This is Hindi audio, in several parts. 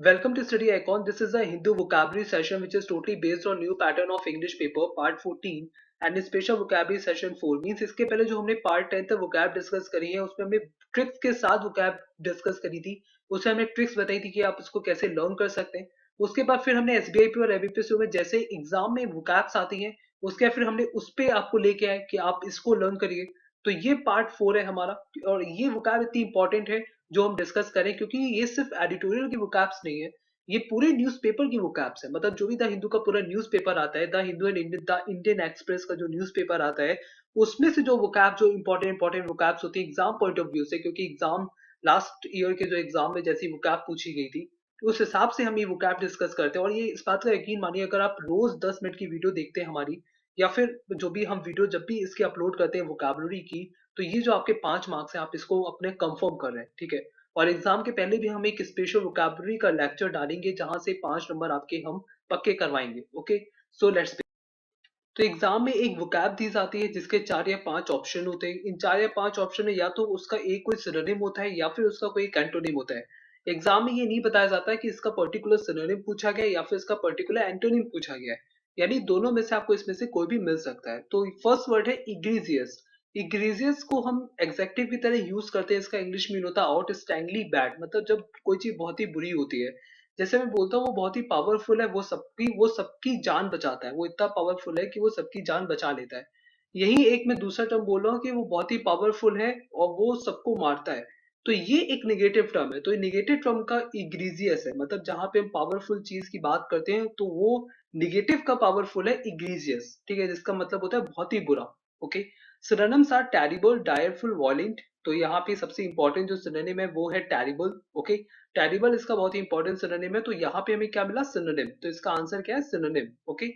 Welcome to Study Icon. This is a Hindu vocabulary session which is totally based on new pattern of English paper part 14 and special vocabulary session 4 means इसके पहले जो हमने part 10 तक vocab डिस्कस करी है उसमें हमने ट्रिक्स के साथ vocab डिस्कस करी थी। उसमें हमने ट्रिक्स बताई थी कि आप इसको कैसे लर्न कर सकते हैं। उसके बाद फिर हमने SBIP और ABPSU में जैसे एग्जाम में vocabs आती हैं उसके बाद फिर हमने उस पे आपको लेके आए कि आप इसको लर्न करिए। तो ये पार्ट 4 है हमारा और ये vocab इतनी इंपॉर्टेंट है जो हम डिस्कस करें क्योंकि ये सिर्फ एडिटोरियल की वोकैब्स नहीं है, ये पूरे न्यूज़पेपर की वोकैब्स है। मतलब जो भी द हिंदू का पूरा न्यूज़पेपर आता है, the Hindu and the Indian express का जो न्यूज़पेपर आता है, उसमें से जो वोकैब जो इंपॉर्टेंट इंपॉर्टेंट वोकैब्स होती है एग्जाम पॉइंट ऑफ व्यू से, क्योंकि एग्जाम लास्ट ईयर के जो एग्जाम में जैसी वोकैब पूछी गई थी उस हिसाब से हम ये वोकैब डिस्कस करते हैं। और ये इस बात का यकीन मानिए, अगर आप रोज 10 मिनट की वीडियो देखते हैं हमारी, या फिर जो भी हम वीडियो जब भी इसकी अपलोड करते हैं वोकैबुलरी की, तो ये जो आपके 5 मार्क्स हैं आप इसको अपने कंफर्म कर रहे हैं, ठीक है। और एग्जाम के पहले भी हम एक स्पेशल वोकैबुलरी का लेक्चर डालेंगे जहां से 5 नंबर आपके हम पक्के करवाएंगे। Okay, so let's. तो एग्जाम में एक वोकैब दी जाती है जिसके 4 या 5 ऑप्शन होते हैं। इन 4 या 5 ऑप्शन में या तो उसका एक कोई सिनोनिम होता है या फिर उसका कोई एक एंटोनिम होता है। एग्जाम में ये नहीं बताया जाता है कि इसका पर्टिकुलर सिनोनिम पूछा गया है या फिर इसका पर्टिकुलर एंटोनिम पूछा गया है, यानी दोनों में से आपको इसमें से कोई भी मिल सकता है। तो फर्स्ट वर्ड है इग्रीजियस। इग्रीजियस को हम एग्जेक्टिव की तरह यूज करते हैं। इसका इंग्लिश मीन होता है आउटस्टैंडिंगली बैड, मतलब जब कोई चीज बहुत ही बुरी होती है। जैसे मैं बोलता हूँ वो बहुत ही पावरफुल है, वो सबकी जान बचाता है, वो इतना पावरफुल है कि वो सबकी जान बचा लेता है। यही एक मैं दूसरा टर्म बोल रहा हूँ कि वो बहुत ही पावरफुल है और वो सबको मारता है। तो ये एक निगेटिव टर्म है। तो निगेटिव टर्म का इग्रीजियस है, मतलब जहां पे हम पावरफुल चीज की बात करते हैं तो वो निगेटिव का पावरफुल है इग्रीजियस, ठीक है, जिसका मतलब होता है बहुत ही बुरा। Okay, synonyms are terrible, direful, violent. तो यहाँ पे सबसे इंपॉर्टेंट जो सिनोनिम है वो है टेरिबल। ओके, टेरिबल इसका बहुत ही इंपॉर्टेंट सिनोनिम है। तो यहाँ पे हमें क्या मिला? सिनोनिम। तो इसका आंसर क्या है? Synonym. Okay,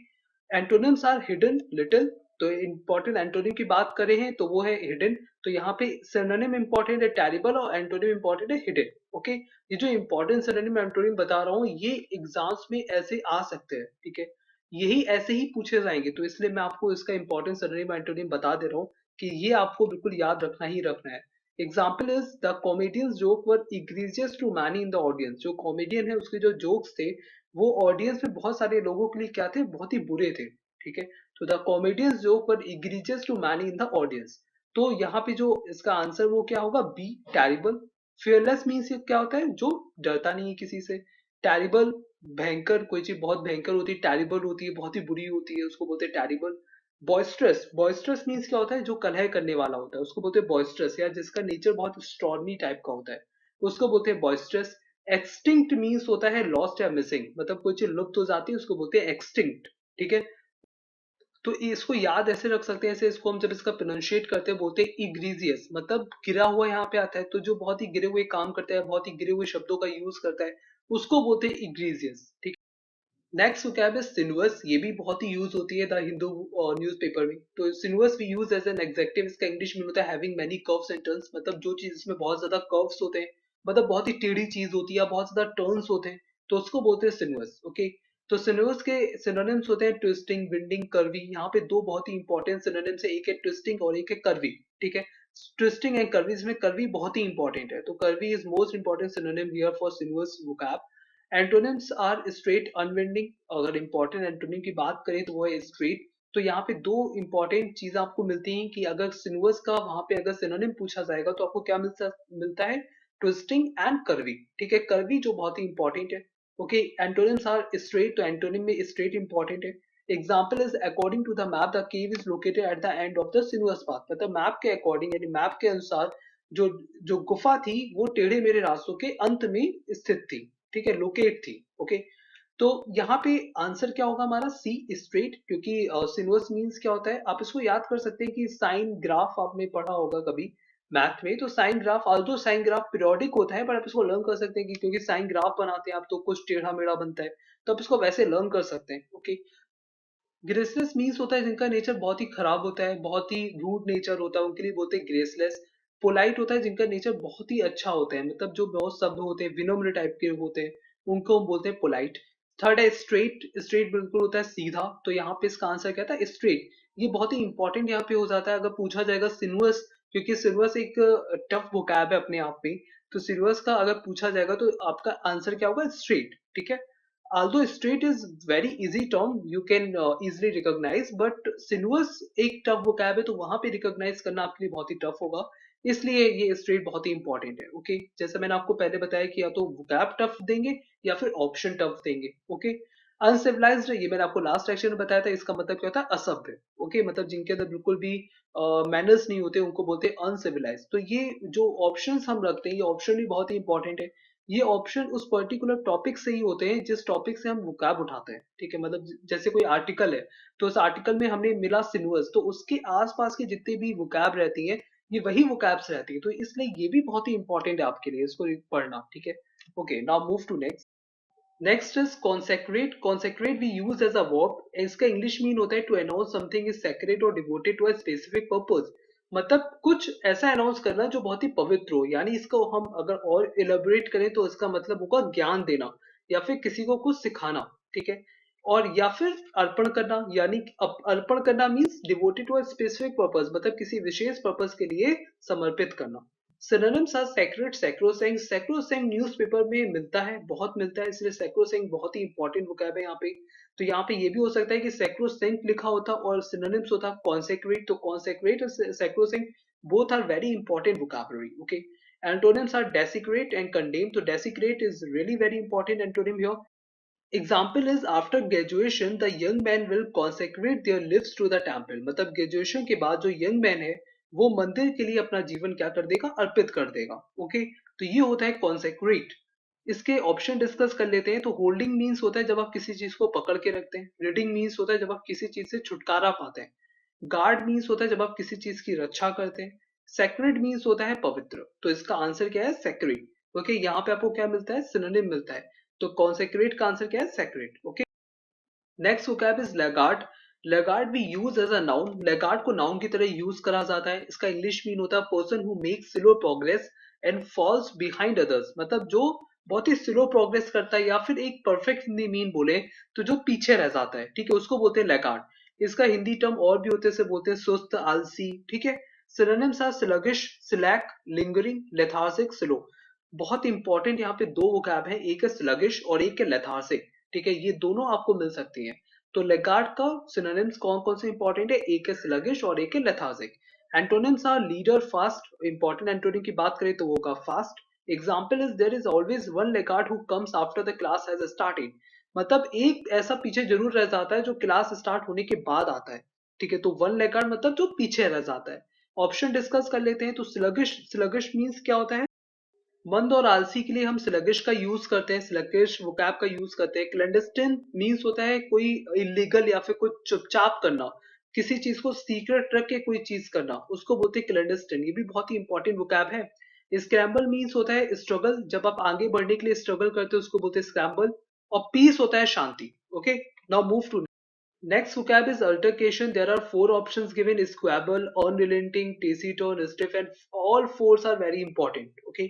antonyms are hidden, little. तो इंपॉर्टेंट एंटोनिम की बात करें हैं तो वो है हिडन। तो यहाँ पे सिनोनिम इंपॉर्टेंट है टेरिबल और एंटोनिम इंपॉर्टेंट है हिडन। ओके, ये जो इंपॉर्टेंट सिनोनिम एंटोनिम बता रहा हूँ ये एग्जाम्स में ऐसे आ सकते हैं, ठीक है, यही ऐसे ही पूछे जाएंगे। तो इसलिए मैं आपको इसका इंपॉर्टेंट सिनोनिम एंटोनिम बता दे रहा हूँ कि ये आपको बिल्कुल याद रखना ही रखना है। Example is the comedian's joke were egregious to many in the audience. जो कॉमेडियन है उसके जो जोक्स थे वो ऑडियंस में बहुत सारे लोगों के लिए क्या थे? बहुत ही बुरे थे, ठीक है। तो the comedian's joke were egregious to many in the audience. तो यहाँ पे जो इसका आंसर वो क्या होगा? B, terrible. फियरलेस मीन्स क्या होता है? जो डरता नहीं है किसी से। टेरिबल, भयंकर, कोई चीज बहुत भयंकर होती है, टेरिबल होती है, बहुत ही बुरी होती है, उसको बोलते हैं टेरिबल। बॉयस्ट्रस, बॉयस्ट्रस मीन्स क्या होता है? जो कलह करने वाला होता है उसको बोलते हैं बॉयस्ट्रस, या जिसका नेचर बहुत स्टॉर्मी टाइप का होता है उसको बोलते हैं बॉयस्ट्रस। एक्सटिंक्ट मीन्स होता है लॉस्ट या मिसिंग, मतलब कोई चीज लुप्त हो जाती है उसको बोलते हैं एक्सटिंक्ट, ठीक है। तो इसको याद ऐसे रख सकते हैं, ऐसे इसको हम जब इसका प्रोनाउंशिएट करते हैं बोलते हैं इग्रीजियस, मतलब गिरा हुआ यहाँ पे आता है। तो जो बहुत ही गिरे हुए काम करता है, बहुत ही गिरे हुए शब्दों का यूज करता है उसको बोलते हैं इग्रीजियस, ठीक। नेक्स्ट vocab है सिनुअस। ये भी बहुत ही यूज होती है द हिंदू न्यूज़पेपर में। तो सिनुअस भी यूज एज एन एडजेक्टिव। इसका इंग्लिश में होता है having many curves and turns, मतलब जो चीज इसमें बहुत ज्यादा कर्व्स होते हैं, मतलब बहुत ही टेढ़ी चीज होती है, बहुत ज्यादा टर्न्स होते हैं, तो उसको बोलते हैं सिनुअस। ओके, तो सिनुअस के सिनोनिम्स होते हैं ट्विस्टिंग, विंडिंग, कर्वी। यहाँ पे दो बहुत ही इंपॉर्टेंट सिनोनिम्स है, एक है ट्विस्टिंग और एक है कर्वी, ठीक है। ट्विस्टिंग एंड कर्वी, इसमें कर्वी बहुत ही इंपॉर्टेंट है। तो curvy is most important synonym here for sinuous vocab। Antonyms are straight, unwinding. अगर इंपॉर्टेंट एंटोनिम की बात करें तो वो है स्ट्रेट। तो यहाँ पे दो इंपॉर्टेंट चीजें आपको मिलती हैं कि अगर सिनुअस का वहां पे अगर सिनोनिम पूछा जाएगा तो आपको क्या मिलता है? ट्विस्टिंग एंड कर्वी, ठीक है, कर्वी जो बहुत ही इंपॉर्टेंट है। ओके, एंटोनिम्स आर स्ट्रेट, तो एंटोनिम में स्ट्रेट इंपॉर्टेंट है। Example is according to the map the cave is located at the end of the sinuous path. मतलब मैप के अकॉर्डिंग, यानी मैप के अनुसार जो जो गुफा थी वो टेढ़े मेढ़े रास्तों के अंत में स्थित थी, ठीक है, लोकेट थी। ओके, तो यहाँ पे आंसर क्या होगा हमारा? सी, स्ट्रेट, क्योंकि सिनुअस मींस क्या होता है आप इसको याद कर सकते हैं कि साइन ग्राफ आपने पढ़ा होगा कभी मैथ में। तो sine graph, although sine graph periodic होता है, पर आप इसको लर्न कर सकते हैं कि क्योंकि साइन ग्राफ बनाते हैं आप तो कुछ टेढ़ा मेढ़ा बनता है, तो आप इसको वैसे लर्न कर सकते हैं। ओके, ग्रेसलेस मीन्स होता है जिनका नेचर बहुत ही खराब होता है, बहुत ही रूड नेचर होता है, उनके लिए बोलते हैं ग्रेसलेस। पोलाइट होता है जिनका नेचर बहुत ही अच्छा होता है, मतलब जो बहुत सभ्य होते हैं, विनम्र टाइप के होते हैं, उनको हम बोलते हैं पोलाइट। थर्ड है स्ट्रेट। स्ट्रेट बिल्कुल होता है सीधा। तो यहाँ पे इसका आंसर क्या था? स्ट्रेट। ये बहुत ही इंपॉर्टेंट यहाँ पे हो जाता है अगर पूछा जाएगा सिनुअस, क्योंकि सिनुअस एक टफ वोकैब है अपने आप में। तो सिनुअस का अगर पूछा जाएगा तो आपका आंसर क्या होगा? स्ट्रेट, ठीक है। Although straight is very easy term, you can easily recognize, but sinuous एक टफ vocab है तो वहां पे रिकॉग्नाइज करना आपके लिए बहुत ही टफ होगा, इसलिए ये स्ट्रेट बहुत ही इंपॉर्टेंट है। ओके, जैसे मैंने आपको पहले बताया कि या तो vocab टफ देंगे या फिर ऑप्शन टफ देंगे। ओके, अनसिविलाइज्ड ये मैंने आपको लास्ट सेक्शन में बताया था, इसका मतलब क्या होता है? असभ्य। ओके, मतलब जिनके अंदर बिल्कुल भी मैनर्स नहीं होते उनको बोलते हैं अनसिविलाइज्ड। तो ये जो ऑप्शंस हम रखते हैं ये ऑप्शन भी बहुत ही इंपॉर्टेंट है। ये ऑप्शन उस पर्टिकुलर टॉपिक से ही होते हैं जिस टॉपिक से हम वोकैब उठाते हैं, ठीक है। मतलब जैसे कोई आर्टिकल है तो उस आर्टिकल में हमने मिला सिनुअस, तो उसके आसपास के जितने भी वोकैब रहती हैं ये वही वोकैब्स रहती है, तो इसलिए ये भी बहुत ही इंपॉर्टेंट है आपके लिए इसको पढ़ना, ठीक है। Okay, now move to next. Next is consecrate. Consecrate we use as a verb. इसका इंग्लिश मीन होता है to announce something is sacred और devoted to a specific purpose. मतलब कुछ ऐसा अनाउंस करना जो बहुत ही पवित्र हो, यानी इसको हम अगर और इलेबोरेट करें तो इसका मतलब होगा ज्ञान देना या फिर किसी को कुछ सिखाना, ठीक है। और या फिर अर्पण करना, यानी अर्पण करना means devoted to a specific purpose, मतलब किसी विशेष पर्पस के लिए समर्पित करना। Synonyms are sacred, sacrosanct. Sacrosanct newspaper में मिलता है, बहुत मिलता है, इसलिए सैक्रोसैंक्ट बहुत ही इंपॉर्टेंट वर्ब है यहाँ पे। तो यहाँ पे ये भी हो सकता है कि सैक्रोसैंक्ट लिखा होता और सिनोनिम्स होता कॉन्सेक्रेट, तो कॉन्सेक्रेट और sacrosanct both are very important vocabulary. Okay, antonyms are desecrate and condemn. तो desecrate is really very important antonym here. Example is after graduation the young men will consecrate their lives to the temple। मतलब ग्रेजुएशन के बाद जो यंग मैन है वो मंदिर के लिए अपना जीवन क्या कर देगा? अर्पित कर देगा। ओके, तो ये होता है कॉन्सेक्रेट। इसके ऑप्शन डिस्कस कर लेते हैं। तो होल्डिंग मीन्स होता है जब आप किसी चीज को पकड़ के रखते हैं। रीडिंग मीन्स होता है जब आप किसी चीज से छुटकारा पाते हैं। गार्ड मीन्स होता है जब आप किसी चीज की रक्षा करते हैं। सेक्रेड मीन्स होता है पवित्र। तो इसका आंसर क्या है? सेक्रेड। ओके, यहाँ पे आपको क्या मिलता है? सिनोनिम मिलता है। तो कॉन्सेक्रेट का आंसर क्या है? Sacred. Okay, next vocab is laggard. Laggard भी use as a noun. Laggard को नाउन की तरह यूज करा जाता है। इसका इंग्लिश मीन होता है person who makes slow progress and falls behind others. मतलब जो बहुत ही स्लो प्रोग्रेस करता है या फिर एक परफेक्ट हिंदी मीन बोले तो जो पीछे रह जाता है, ठीक है, उसको बोलते हैं लैगार्ड। इसका हिंदी टर्म और भी होते से बोलते हैं सुस्त, आलसी, ठीक है। Synonyms are sluggish, slack, lingering, lethargic, slow. बहुत इंपॉर्टेंट यहाँ पे दो vocab है, एक है स्लगिश और एक है लेथार्जिक, ठीक है। ये दोनों आपको मिल सकती हैं। तो लेगार्ड का सिनोनिम्स कौन कौन से इंपॉर्टेंट है? एक है स्लगिश और एक है lethargic. Antonyms are leader, fast. Important antonym की बात करें तो वो होगा fast. Example is there is always one laggard who comes after the class has started. मतलब एक ऐसा पीछे जरूर रह जाता है जो क्लास स्टार्ट होने के बाद आता है, ठीक है। तो वन लेगार्ड मतलब जो पीछे रह जाता है। ऑप्शन डिस्कस कर लेते हैं। तो स्लगिश, स्लगिश मीन्स क्या होता है? मंद और आलसी के लिए हम स्लगिश का यूज करते हैं, स्लगिश वोकैब का यूज करते हैं। क्लैंडस्टिन मीन्स होता है कोई इलीगल या फिर कोई चुपचाप करना, किसी चीज को सीक्रेट रख के कोई चीज करना, उसको बोलते हैं क्लैंडस्टिन। ये भी बहुत ही इंपॉर्टेंट वोकैब है। स्क्रैम्बल मीन्स होता है स्ट्रगल, जब आप आगे बढ़ने के लिए स्ट्रगल करते हो उसको बोलते हैं स्क्रैम्बल। और पीस होता है शांति। Okay, now move to next vocab is altercation. There are four options given: squabble, unrelenting, taciturn, stiff, and all four are very important. Okay,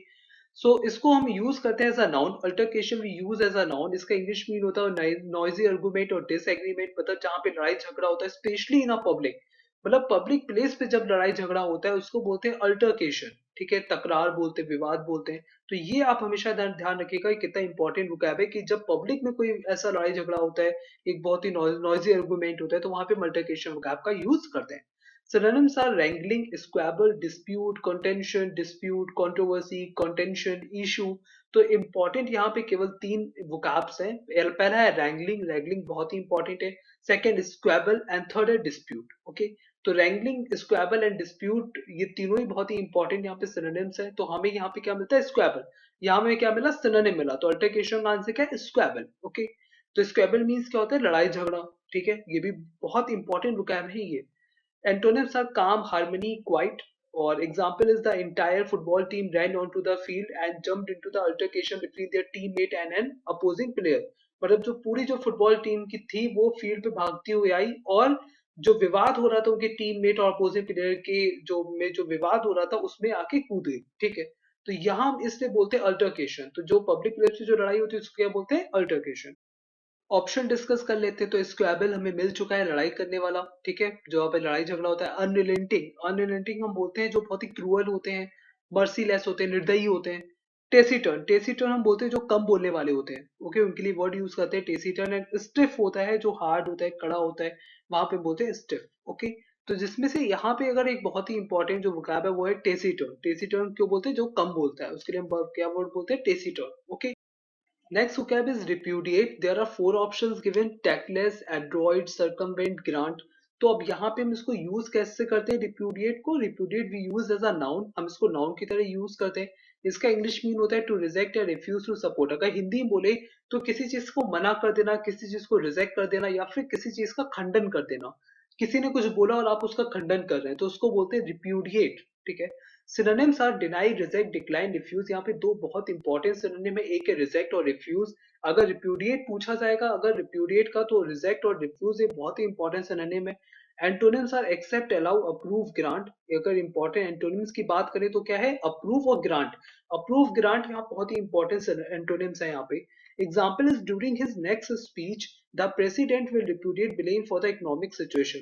so इसको हम यूज करते हैं एज अ नाउन। अल्टरकेशन भी यूज एज अ नाउन। इसका इंग्लिश मीन होता है नॉइजी आर्गुमेंट और डिसएग्रीमेंट। मतलब जहाँ पे लड़ाई झगड़ा होता है स्पेशली इन अ पब्लिक, मतलब पब्लिक प्लेस पे जब लड़ाई झगड़ा होता है उसको बोलते हैं अल्टरकेशन, ठीक है। तकरार बोलते हैं, विवाद बोलते हैं। तो ये आप हमेशा ध्यान रखिएगा कि कितना इंपॉर्टेंट वोकैब है कि जब पब्लिक में कोई ऐसा लड़ाई झगड़ा होता है, एक बहुत ही नॉइजी आर्गुमेंट होता है, तो वहां पे मल्टीप्लिकेशन वर्ब का यूज करते हैं। Synonyms are wrangling, squabble, dispute, contention, dispute, controversy, contention, issue। तो इंपॉर्टेंट यहाँ पे केवल तीन vocabs हैं। पहला है wrangling, wrangling बहुत ही इंपॉर्टेंट है। सेकंड squabble एंड थर्ड है dispute। ओके, तो wrangling, squabble एंड dispute ये तीनों ही बहुत ही इंपॉर्टेंट यहाँ पे synonyms है। तो हमें यहाँ पे क्या मिलता है? squabble। यहाँ में क्या मिला? synonym मिला। तो अल्टरकेशन का आंसर क्या है? squabble। ओके, तो स्क्वेबल मीन्स क्या होता है? लड़ाई झगड़ा, ठीक है। ये भी बहुत इंपॉर्टेंट वोकैब है ये। एंटोनिम्स आर काम, हार्मनी, क्वाइट। और example is the entire football team ran onto the field and jumped into the altercation between their teammate and an opposing player। मतलब जो पूरी जो फुटबॉल टीम की थी वो फील्ड पे भागती हुई आई और जो विवाद हो रहा था उनके टीममेट और अपोजिंग प्लेयर के जो विवाद हो रहा था उसमें आके कूद गई, ठीक है। तो यहाँ हम इसलिए बोलते हैं अल्टरकेशन। तो जो पब्लिक प्लेस से जो लड़ाई होती है उसको क्या बोलते हैं? अल्टरकेशन। ऑप्शन डिस्कस कर लेते हैं। तो स्क्वेबल हमें मिल चुका है, लड़ाई करने वाला, ठीक है, जो यहाँ पे लड़ाई झगड़ा होता है। अनरिलेंटिंग, अनरिलेंटिंग हम बोलते हैं जो बहुत ही क्रूअल होते हैं, मर्सीलेस होते हैं, निर्दयी होते हैं। टेसिटर्न, टेसिटर्न हम बोलते हैं जो कम बोलने वाले होते हैं, ओके, उनके लिए वर्ड यूज करते हैं टेसिटर्न। एंड स्टिफ होता है जो हार्ड होता है, कड़ा होता है, वहां पे बोलते हैं स्टिफ, ओके। तो जिसमें से यहाँ पे अगर एक बहुत ही इंपॉर्टेंट जो वोकैब है वो है टेसिटर्न। टेसिटर्न क्यों बोलते हैं? जो कम बोलता है उसके लिए हम क्या वर्ड बोलते हैं? Taciturn, okay. Next vocab is repudiate. There are four options given: tactless, adroit, circumvent, grant. तो अब यहाँ पे हम इसको यूज कैसे करते हैं रिप्यूडिएट को? Repudiate we use as a noun, हम इसको नाउन की तरह यूज करते हैं। इसका इंग्लिश मीन होता है टू रिजेक्ट या रिफ्यूज टू सपोर्ट। अगर हिंदी में बोले तो किसी चीज को मना कर देना, किसी चीज को रिजेक्ट कर देना, या फिर किसी चीज का खंडन कर देना। किसी ने कुछ बोला और आप उसका खंडन कर रहे हैं तो उसको बोलते हैं रिप्यूडिएट, ठीक है। Synonyms are deny, reject, decline, refuse. यहाँ पे दो बहुत इंपॉर्टेंट सिनोनिम है, एक है रिजेक्ट और रिफ्यूज। अगर रिप्यूडिएट पूछा जाएगा, अगर रिप्यूडिएट का, तो रिजेक्ट और रिफ्यूज ये बहुत ही इंपॉर्टेंट सिनोनिम है। Antonyms are accept, allow, approve, grant. अगर इंपॉर्टेंट एंटोनिम्स की बात करें तो क्या है? अप्रूव और ग्रांट। अप्रूव, ग्रांट यहाँ बहुत ही इंपॉर्टेंट एंटोनिम्स है यहाँ पे। Example is during his next speech the president will repudiate blame for the economic situation.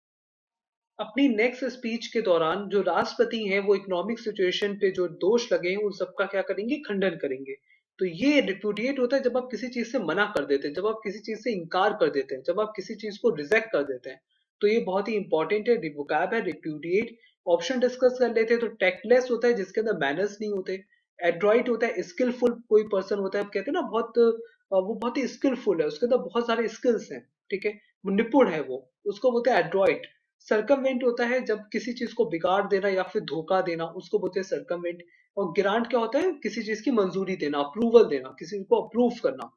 अपनी नेक्स्ट स्पीच के दौरान जो राष्ट्रपति हैं वो इकोनॉमिक सिचुएशन पे जो दोष लगे हैं उन सबका क्या करेंगे? खंडन करेंगे। तो ये रिप्यूडिएट होता है जब आप किसी चीज से मना कर देते हैं, जब आप किसी चीज से इनकार कर देते हैं, जब आप किसी चीज को रिजेक्ट कर देते हैं। तो ये बहुत ही इंपॉर्टेंट है, वोकैब है रिप्यूडिएट। ऑप्शन डिस्कस कर लेते हैं। तो टेक्टलेस होता है जिसके अंदर मैनर्स नहीं होते। एड्रॉइट होता है स्किलफुल कोई पर्सन होता है, आप कहते हैं ना बहुत वो बहुत ही स्किलफुल है, उसके अंदर बहुत सारे स्किल्स हैं, ठीक है, वो निपुण है, वो उसको बोलते हैं एड्रॉइट। सर्कमवेंट होता है जब किसी चीज को बिगाड़ देना या फिर धोखा देना, उसको बोलते हैं सर्कमवेंट। और ग्रांट क्या होता है? किसी चीज की मंजूरी देना, अप्रूवल देना, किसी को अप्रूव करना।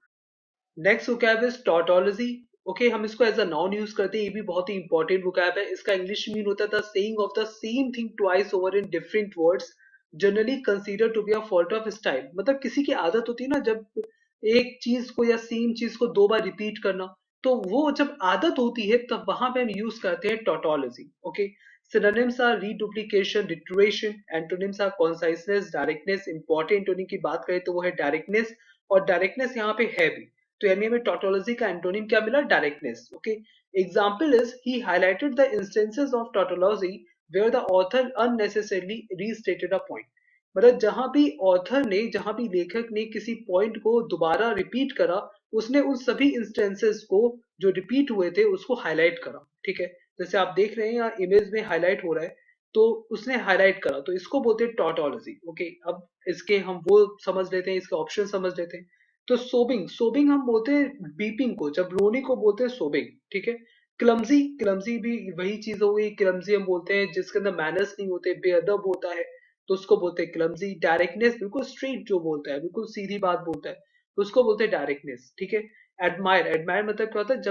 Next vocab is tautology. Okay, हम इसको एज अ नाउन यूज करते हैं, ये भी बहुत ही इंपॉर्टेंट वोकैब है। इसका इंग्लिश मीन होता है the saying of the same thing twice over in different words, generally consider to be a fault of style. मतलब किसी की आदत होती है ना, जब एक चीज को या सेम चीज को दो बार रिपीट करना, तो वो जब आदत होती है तब वहां पे हम यूज करते हैं tautology, okay. Synonyms are reduplication, reiteration, antonyms are conciseness, directness। Important antonym की बात करें तो वो है डायरेक्टनेस, और डायरेक्टनेस यहाँ पे है भी। तो यानी हमें टॉटोलॉजी का एंटोनिम क्या मिला? Directness, okay. Example is he highlighted the instances of tautology where the author unnecessarily restated a point. मतलब जहां भी ऑथर ने, जहां भी लेखक ने किसी पॉइंट को दोबारा रिपीट करा, उसने उन सभी इंस्टेंसेस को जो रिपीट हुए थे उसको हाईलाइट करा, ठीक है। जैसे आप देख रहे हैं यहाँ इमेज में हाईलाइट हो रहा है, तो उसने हाईलाइट करा, तो इसको बोलते हैं टॉटोलॉजी, ओके। अब इसके हम वो समझ लेते हैं, इसके ऑप्शन समझ लेते हैं। तो सोबिंग, सोबिंग हम बोलते हैं बीपिंग को, जब रोने को बोलते हैं सोबिंग, ठीक है। क्लमजी, क्लमजी भी वही चीज हो गई। क्लमजी हम बोलते हैं जिसके अंदर मैनर्स नहीं होते, बेअदब होता है, तो उसको बोलते हैं क्लमजी। डायरेक्टनेस, बिल्कुल स्ट्रेट जो बोलता है, बिल्कुल सीधी बात बोलता है, तो उसको बोलते हैं डायरेक्टनेस, ठीक है। एडमायर, एडमायर मतलब क्या होता है?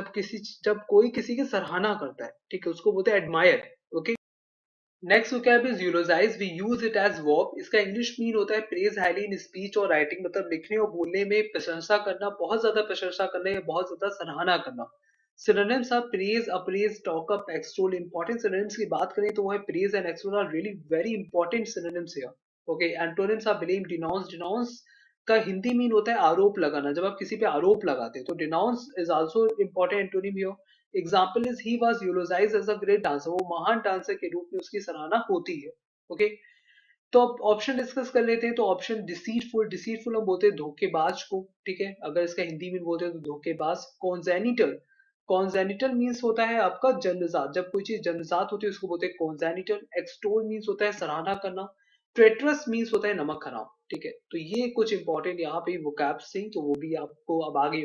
जब कोई किसी की सराहना करता है, ठीक है, उसको बोलते हैं admire, okay. Next vocab is eulogize, we use it as verb। इसका इंग्लिश मीन होता है प्रेज हाईली इन स्पीच और राइटिंग, मतलब लिखने और बोलने में प्रशंसा करना, बहुत ज्यादा प्रशंसा करना या बहुत ज्यादा सराहना करना। Synonyms are praise, appraise, talk up, extol. Important synonyms की बात करें तो वो है praise and extol are really very important synonyms here, okay. Antonyms are blame, denounce. Denounce का हिंदी मीन होता है आरोप लगाना, जब आप किसी पे आरोप लगाते हैं तो denounce is also important antonym here. Example is he was eulogised as a great dancer, वो महान डांसर के रूप में उसकी सराहना होती है, ओके। तो अब ऑप्शन डिस्कस कर लेते हैं। तो ऑप्शन डिसीटफुल, डिसीटफुल हम बोलते हैं धोखेबाज को, ठीक है, अगर इसका हिंदी में बोलते हैं तो धोखेबाज। कॉन्जेनिटल, कॉन्जेनिटल मीन्स होता है आपका जन्मजात, जब कोई चीज जन्मजात होती है उसको बोलते हैं कॉन्जेनिटल। एक्सटोल मीन्स होता है सराहना करना। ट्रेटरस मीन्स होता है नमक हराम, ठीक है। तो ये कुछ इंपॉर्टेंट यहाँ पे वोकैब्स थी, तो वो भी आपको अब आगे।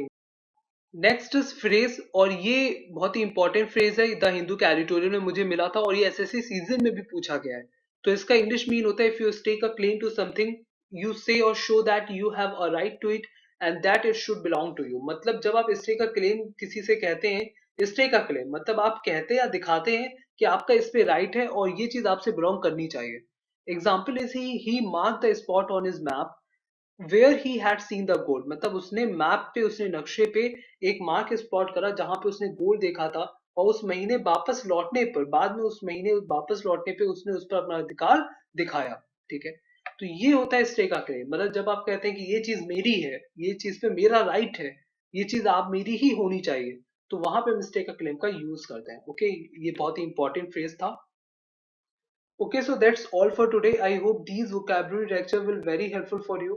नेक्स्ट इज फ्रेज, और ये बहुत ही इंपॉर्टेंट फ्रेज है, द हिंदू का एडिटोरियल में मुझे मिला था और ये एसएससी सीजन में भी पूछा गया है। तो इसका इंग्लिश मीन होता है if you stake a claim to something you say or show that you have a right to it and that it should belong to you. मतलब जब आप स्टेक अ क्लेम किसी से कहते हैं, स्टेक अ क्लेम मतलब आप कहते हैं या दिखाते हैं कि आपका इस पे राइट है और ये चीज आपसे बिलोंग करनी चाहिए। Example is he mark the spot on his map where he had seen the gold. मतलब उसने मैप पे, उसने नक्शे पे एक मार्क स्पॉट करा जहां पे उसने गोल्ड देखा था, और उस महीने वापस लौटने पर, बाद में उस महीने वापस लौटने पे उसने उस पर अपना अधिकार दिखाया, ठीक है। तो ये होता है स्टे का क्लेम, मतलब जब आप कहते हैं कि ये चीज मेरी है, ये चीज पे मेरा राइट है, ये चीज आप मेरी ही होनी चाहिए, तो वहां पे मिस्टेक का क्लेम का यूज करते हैं, ओके। ये बहुत ही इंपॉर्टेंट फ्रेज था। Okay, so that's all for today. I hope these vocabulary lecture will very helpful for you.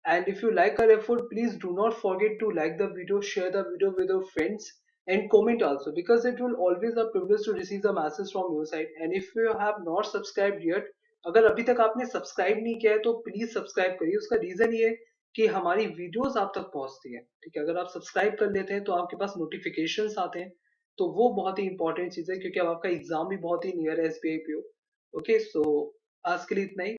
And if you like our effort, please do not forget to like the video, share the video with your friends, and comment also, because it will always a privilege to receive the message from your side. And if you have not subscribed yet, अगर अभी तक आपने सब्सक्राइब नहीं किया है तो प्लीज सब्सक्राइब करिए। उसका रीजन ये है कि हमारी वीडियोस आप तक पहुंचती है, ठीक है। अगर आप सब्सक्राइब कर लेते हैं तो आपके पास नोटिफिकेशंस आते हैं, तो वो बहुत ही इंपॉर्टेंट चीज है, क्योंकि अब आपका एग्जाम भी बहुत ही नियर है, एसबीआई पीओ। ओके, सो आज के लिए इतना ही।